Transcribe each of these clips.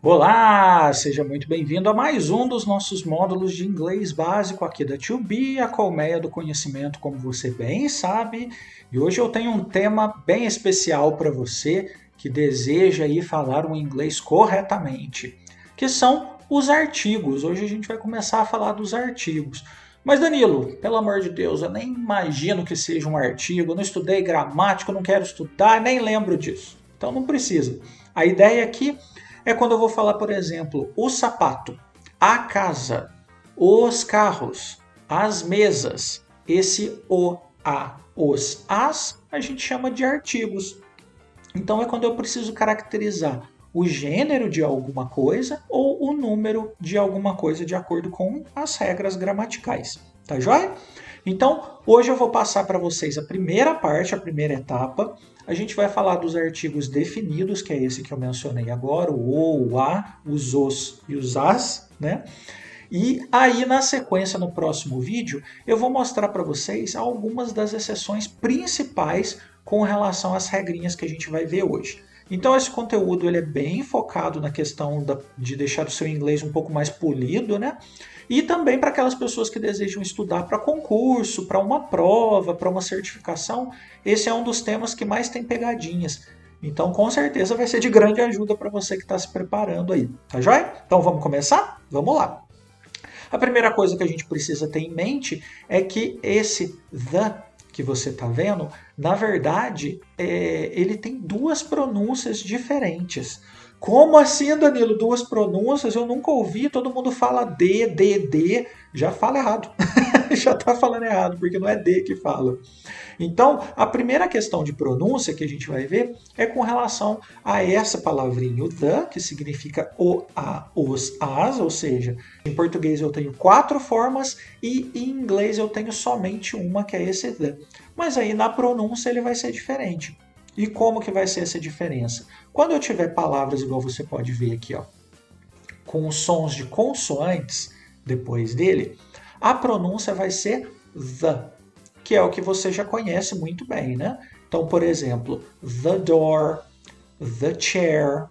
Olá, seja muito bem-vindo a mais um dos nossos módulos de inglês básico aqui da 2B, a colmeia do conhecimento, como você bem sabe. E hoje eu tenho um tema bem especial para você que deseja aí falar o inglês corretamente, que são os artigos. Hoje a gente vai começar a falar dos artigos. Mas Danilo, pelo amor de Deus, eu nem imagino que seja um artigo, eu não estudei gramática, eu não quero estudar, nem lembro disso. Então não precisa. A ideia aqui é quando eu vou falar, por exemplo, o sapato, a casa, os carros, as mesas. Esse o, a, os, as, a gente chama de artigos. Então é quando eu preciso caracterizar o gênero de alguma coisa ou o número de alguma coisa de acordo com as regras gramaticais. Tá joia? Então, hoje eu vou passar para vocês a primeira parte, a primeira etapa. A gente vai falar dos artigos definidos, que é esse que eu mencionei agora, o, a, os e os as, né? E aí, na sequência, no próximo vídeo, eu vou mostrar para vocês algumas das exceções principais com relação às regrinhas que a gente vai ver hoje. Então, esse conteúdo ele é bem focado na questão de deixar o seu inglês um pouco mais polido, né? E também para aquelas pessoas que desejam estudar para concurso, para uma prova, para uma certificação. Esse é um dos temas que mais tem pegadinhas. Então, com certeza, vai ser de grande ajuda para você que está se preparando aí. Tá joia? Então, vamos começar? Vamos lá! A primeira coisa que a gente precisa ter em mente é que esse the que você está vendo, na verdade, ele tem duas pronúncias diferentes. Como assim, Danilo? Duas pronúncias? Eu nunca ouvi. Todo mundo fala D. Já fala errado. Já está falando errado, porque não é D que fala. Então, a primeira questão de pronúncia que a gente vai ver é com relação a essa palavrinha, o the, que significa o, a, os, as, ou seja, em português eu tenho quatro formas e em inglês eu tenho somente uma, que é esse the. Mas aí na pronúncia ele vai ser diferente. E como que vai ser essa diferença? Quando eu tiver palavras, igual você pode ver aqui, ó, com os sons de consoantes depois dele, a pronúncia vai ser the, que é o que você já conhece muito bem, né? Então, por exemplo, the door, the chair,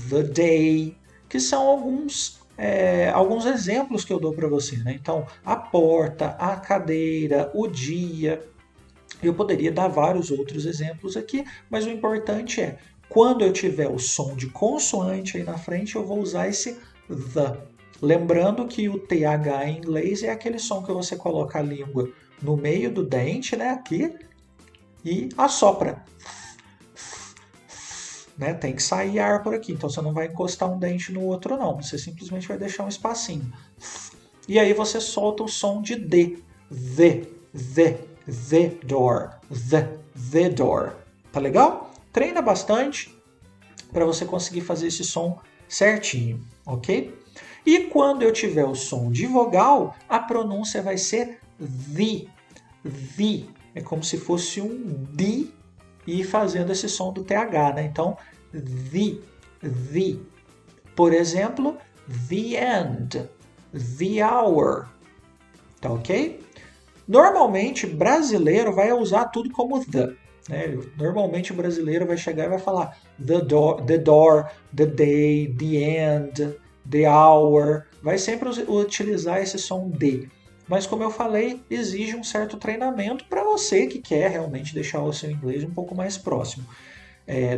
the day, que são alguns exemplos que eu dou para você, né? Então, a porta, a cadeira, o dia. Eu poderia dar vários outros exemplos aqui, mas o importante é, quando eu tiver o som de consoante aí na frente, eu vou usar esse the. Lembrando que o TH em inglês é aquele som que você coloca a língua no meio do dente, né, aqui, e assopra. Né? Tem que sair ar por aqui, então você não vai encostar um dente no outro não, você simplesmente vai deixar um espacinho. E aí você solta o som de D, the door, the door. Tá legal? Treina bastante para você conseguir fazer esse som certinho, ok? E quando eu tiver o som de vogal, a pronúncia vai ser the. The. É como se fosse um D e fazendo esse som do TH, né? Então, the. Por exemplo, the end, the hour. Tá ok? Normalmente, brasileiro vai usar tudo como the. Né? Normalmente, o brasileiro vai chegar e vai falar the door, the day, the end, the hour. Vai sempre utilizar esse som de. Mas, como eu falei, exige um certo treinamento para você que quer realmente deixar o seu inglês um pouco mais próximo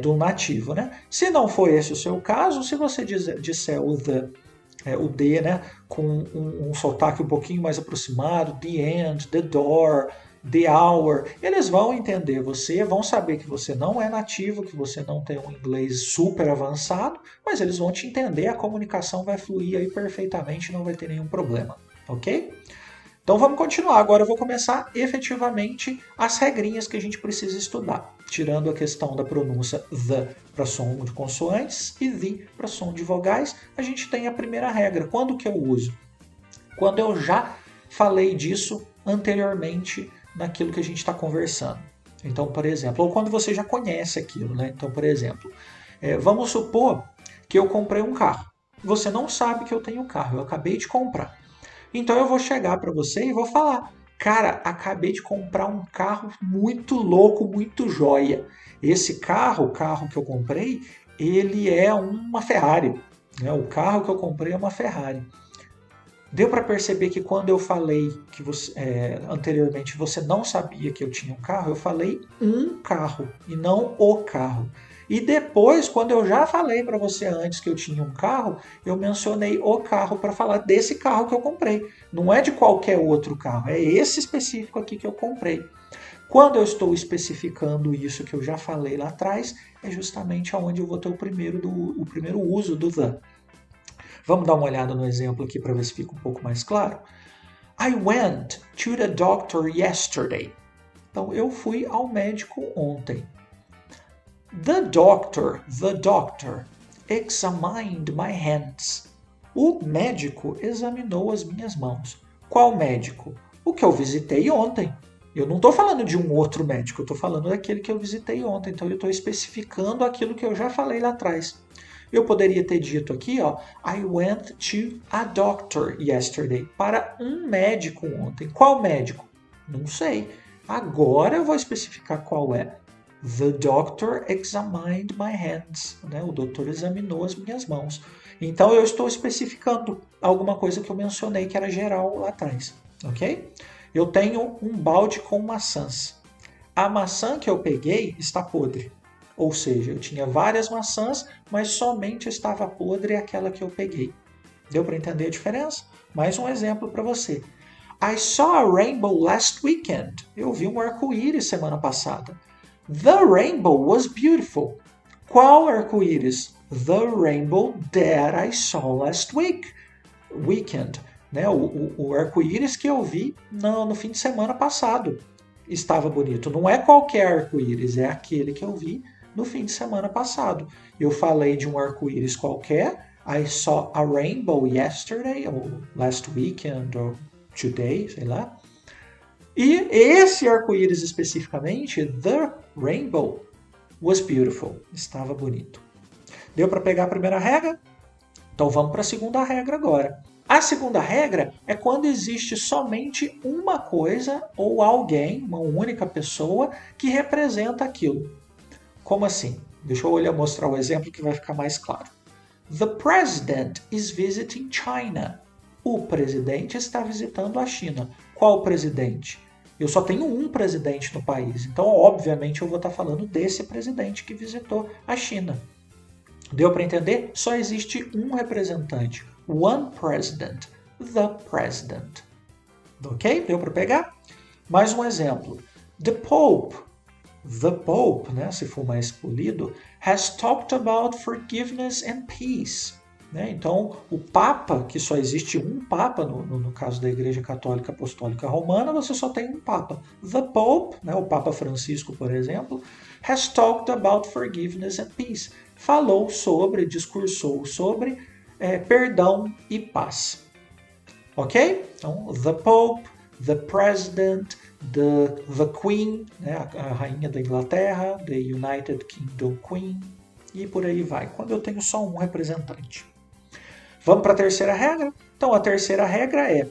do nativo. Né? Se não for esse o seu caso, se você disser o D, né, com um sotaque um pouquinho mais aproximado, the end, the door, the hour, eles vão entender você, vão saber que você não é nativo, que você não tem um inglês super avançado, mas eles vão te entender, a comunicação vai fluir aí perfeitamente, não vai ter nenhum problema, ok? Então vamos continuar. Agora eu vou começar efetivamente as regrinhas que a gente precisa estudar. Tirando a questão da pronúncia the para som de consoantes e the para som de vogais, a gente tem a primeira regra. Quando que eu uso? Quando eu já falei disso anteriormente naquilo que a gente está conversando. Então, por exemplo, ou quando você já conhece aquilo, né? Então, por exemplo, vamos supor que eu comprei um carro. Você não sabe que eu tenho um carro, eu acabei de comprar. Então eu vou chegar para você e vou falar: cara, acabei de comprar um carro muito louco, muito joia. Esse carro, o carro que eu comprei, ele é uma Ferrari. né? O carro que eu comprei é uma Ferrari. Deu para perceber que quando eu falei que anteriormente você não sabia que eu tinha um carro, eu falei um carro e não o carro. E depois, quando eu já falei para você antes que eu tinha um carro, eu mencionei o carro para falar desse carro que eu comprei. Não é de qualquer outro carro, é esse específico aqui que eu comprei. Quando eu estou especificando isso que eu já falei lá atrás, é justamente onde eu vou ter o primeiro uso do the. Vamos dar uma olhada no exemplo aqui para ver se fica um pouco mais claro. I went to the doctor yesterday. Então, eu fui ao médico ontem. The doctor examined my hands. O médico examinou as minhas mãos. Qual médico? O que eu visitei ontem. Eu não estou falando de um outro médico, eu estou falando daquele que eu visitei ontem. Então, eu estou especificando aquilo que eu já falei lá atrás. Eu poderia ter dito aqui, ó, I went to a doctor yesterday. Para um médico ontem. Qual médico? Não sei. Agora eu vou especificar qual é. The doctor examined my hands. Né? O doutor examinou as minhas mãos. Então eu estou especificando alguma coisa que eu mencionei que era geral lá atrás. Ok? Eu tenho um balde com maçãs. A maçã que eu peguei está podre. Ou seja, eu tinha várias maçãs, mas somente estava podre aquela que eu peguei. Deu para entender a diferença? Mais um exemplo para você. I saw a rainbow last weekend. Eu vi um arco-íris semana passada. The rainbow was beautiful. Qual arco-íris? The rainbow that I saw last weekend. Né? O arco-íris que eu vi no fim de semana passado. Estava bonito. Não é qualquer arco-íris, é aquele que eu vi no fim de semana passado. Eu falei de um arco-íris qualquer. I saw a rainbow yesterday, ou last weekend, ou today, sei lá. E esse arco-íris especificamente, the rainbow, was beautiful. Estava bonito. Deu para pegar a primeira regra? Então vamos para a segunda regra agora. A segunda regra é quando existe somente uma coisa ou alguém, uma única pessoa, que representa aquilo. Como assim? Deixa eu mostrar o exemplo que vai ficar mais claro. The president is visiting China. O presidente está visitando a China. Qual presidente? Eu só tenho um presidente no país, então obviamente eu vou estar falando desse presidente que visitou a China. Deu para entender? Só existe um representante. One president. The president. Ok? Deu para pegar? Mais um exemplo. The Pope, né, se for mais polido, has talked about forgiveness and peace. Né? Então, o Papa, que só existe um Papa, no caso da Igreja Católica Apostólica Romana, você só tem um Papa. The Pope, né, o Papa Francisco, por exemplo, has talked about forgiveness and peace. Falou sobre, discursou sobre perdão e paz. Ok? Então, the Pope, the President, the Queen, né, a rainha da Inglaterra, the United Kingdom Queen, e por aí vai, quando eu tenho só um representante. Vamos para a terceira regra? Então, a terceira regra é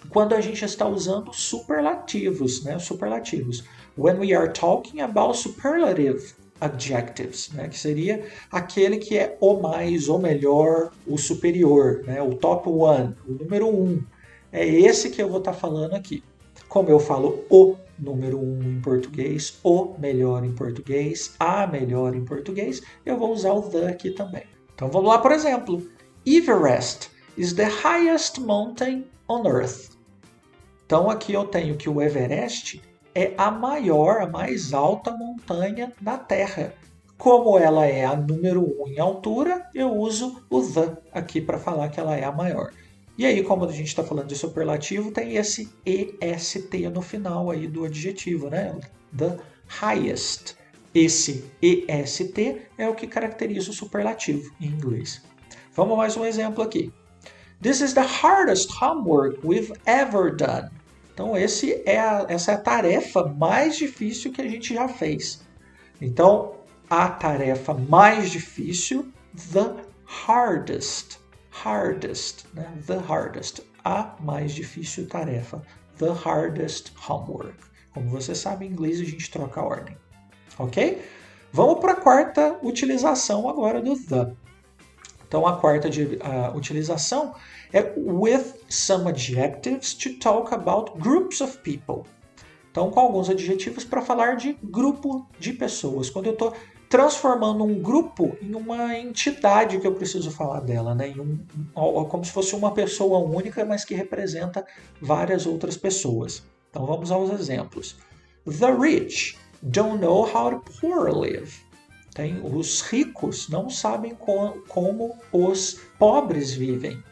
quando a gente está usando superlativos, né, superlativos. When we are talking about superlative adjectives, né, que seria aquele que é o mais, o melhor, o superior, né, o top one, o número um. É esse que eu vou estar falando aqui. Como eu falo o número um em português, o melhor em português, a melhor em português, eu vou usar o the aqui também. Então vamos lá, por exemplo. Everest is the highest mountain on Earth. Então aqui eu tenho que o Everest é a maior, a mais alta montanha na Terra. Como ela é a número 1 em altura, eu uso o the aqui para falar que ela é a maior. E aí, como a gente está falando de superlativo, tem esse EST no final aí do adjetivo, né? The highest. Esse EST é o que caracteriza o superlativo em inglês. Vamos mais um exemplo aqui. This is the hardest homework we've ever done. Então, essa é a tarefa mais difícil que a gente já fez. Então, a tarefa mais difícil, the hardest. Hardest, né? The hardest. A mais difícil tarefa. The hardest homework. Como você sabe, em inglês a gente troca a ordem. Ok? Vamos para a quarta utilização agora do the. Então, a quarta utilização é with some adjectives to talk about groups of people. Então, com alguns adjetivos para falar de grupo de pessoas. Quando eu estou transformando um grupo em uma entidade que eu preciso falar dela, né? Como se fosse uma pessoa única, mas que representa várias outras pessoas. Então, vamos aos exemplos. The rich don't know how the poor live. Os ricos não sabem como os pobres vivem.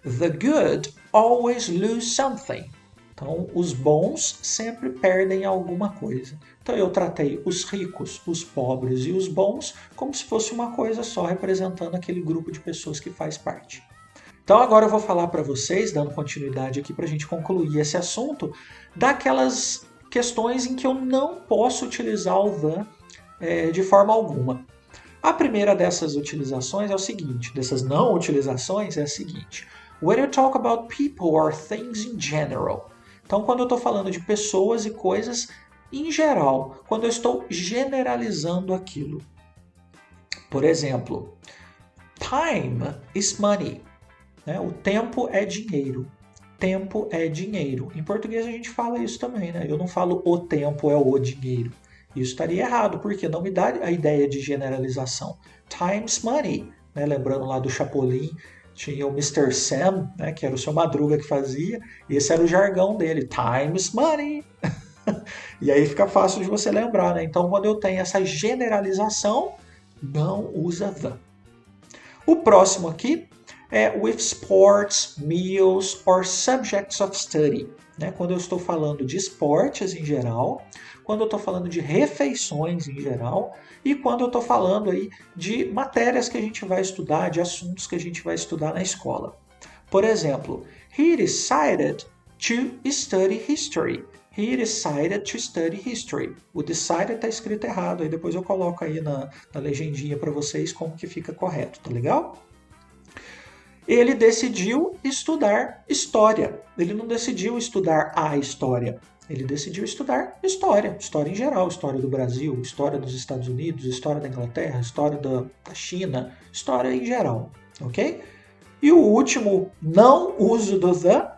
The good always lose something. Então, os bons sempre perdem alguma coisa. Então, eu tratei os ricos, os pobres e os bons como se fosse uma coisa só, representando aquele grupo de pessoas que faz parte. Então, agora eu vou falar para vocês, dando continuidade aqui para a gente concluir esse assunto, daquelas questões em que eu não posso utilizar o the de forma alguma. A primeira dessas utilizações é o seguinte, dessas não utilizações é a seguinte. When you talk about people or things in general. Então, quando eu estou falando de pessoas e coisas em geral, quando eu estou generalizando aquilo. Por exemplo, time is money. O tempo é dinheiro. Tempo é dinheiro. Em português a gente fala isso também, né? Eu não falo o tempo é o dinheiro. Isso estaria errado, porque não me dá a ideia de generalização. Time's money. Lembrando lá do Chapolin, tinha o Mr. Sam, que era o seu Madruga que fazia, e esse era o jargão dele, time's money. E aí fica fácil de você lembrar, né? Então, quando eu tenho essa generalização, não usa the. O próximo aqui é with sports, meals or subjects of study. Quando eu estou falando de esportes em geral, quando eu estou falando de refeições em geral e quando eu estou falando aí de matérias que a gente vai estudar, de assuntos que a gente vai estudar na escola. Por exemplo, he decided to study history. He decided to study history. O decided está escrito errado, aí depois eu coloco aí na legendinha para vocês como que fica correto, tá legal? Ele decidiu estudar história. Ele não decidiu estudar a história. Ele decidiu estudar história. História em geral. História do Brasil, história dos Estados Unidos, história da Inglaterra, história da China. História em geral. Ok? E o último não uso do the,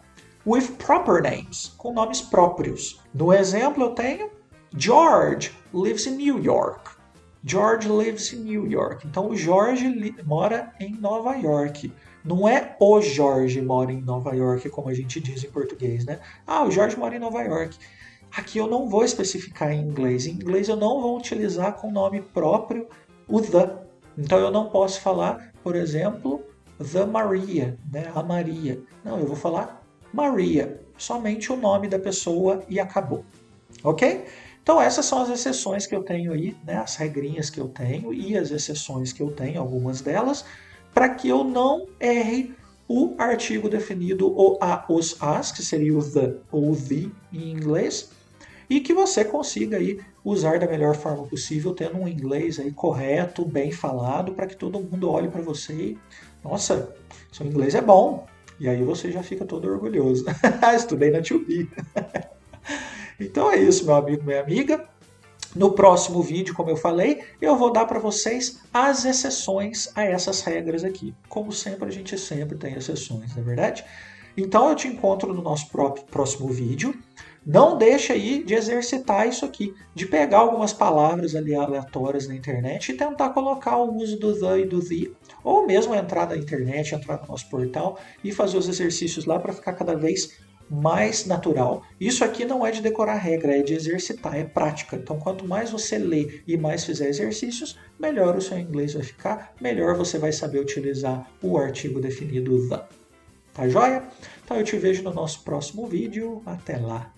with proper names. Com nomes próprios. No exemplo eu tenho George lives in New York. George lives in New York. Então o Jorge mora em Nova York. Não é o Jorge mora em Nova York, como a gente diz em português, né? O Jorge mora em Nova York. Aqui eu não vou especificar em inglês. Em inglês eu não vou utilizar com nome próprio o the. Então eu não posso falar, por exemplo, the Maria, a Maria. Não, eu vou falar Maria. Somente o nome da pessoa e acabou. Ok? Então essas são as exceções que eu tenho aí, as regrinhas que eu tenho e as exceções que eu tenho, algumas delas, para que eu não erre o artigo definido o a, os, as, que seria o the ou o the em inglês, e que você consiga aí usar da melhor forma possível, tendo um inglês aí correto, bem falado, para que todo mundo olhe para você e, nossa, seu inglês é bom. E aí você já fica todo orgulhoso. Estudei na 2B. Então é isso, meu amigo, minha amiga. No próximo vídeo, como eu falei, eu vou dar para vocês as exceções a essas regras aqui. Como sempre, a gente sempre tem exceções, não é verdade? Então eu te encontro no nosso próximo vídeo. Não deixe aí de exercitar isso aqui, de pegar algumas palavras ali aleatórias na internet e tentar colocar o uso do the e do the, ou mesmo entrar na internet, entrar no nosso portal e fazer os exercícios lá para ficar cada vez mais natural. Isso aqui não é de decorar regra, é de exercitar, é prática. Então, quanto mais você lê e mais fizer exercícios, melhor o seu inglês vai ficar, melhor você vai saber utilizar o artigo definido the. Tá joia? Então, eu te vejo no nosso próximo vídeo. Até lá!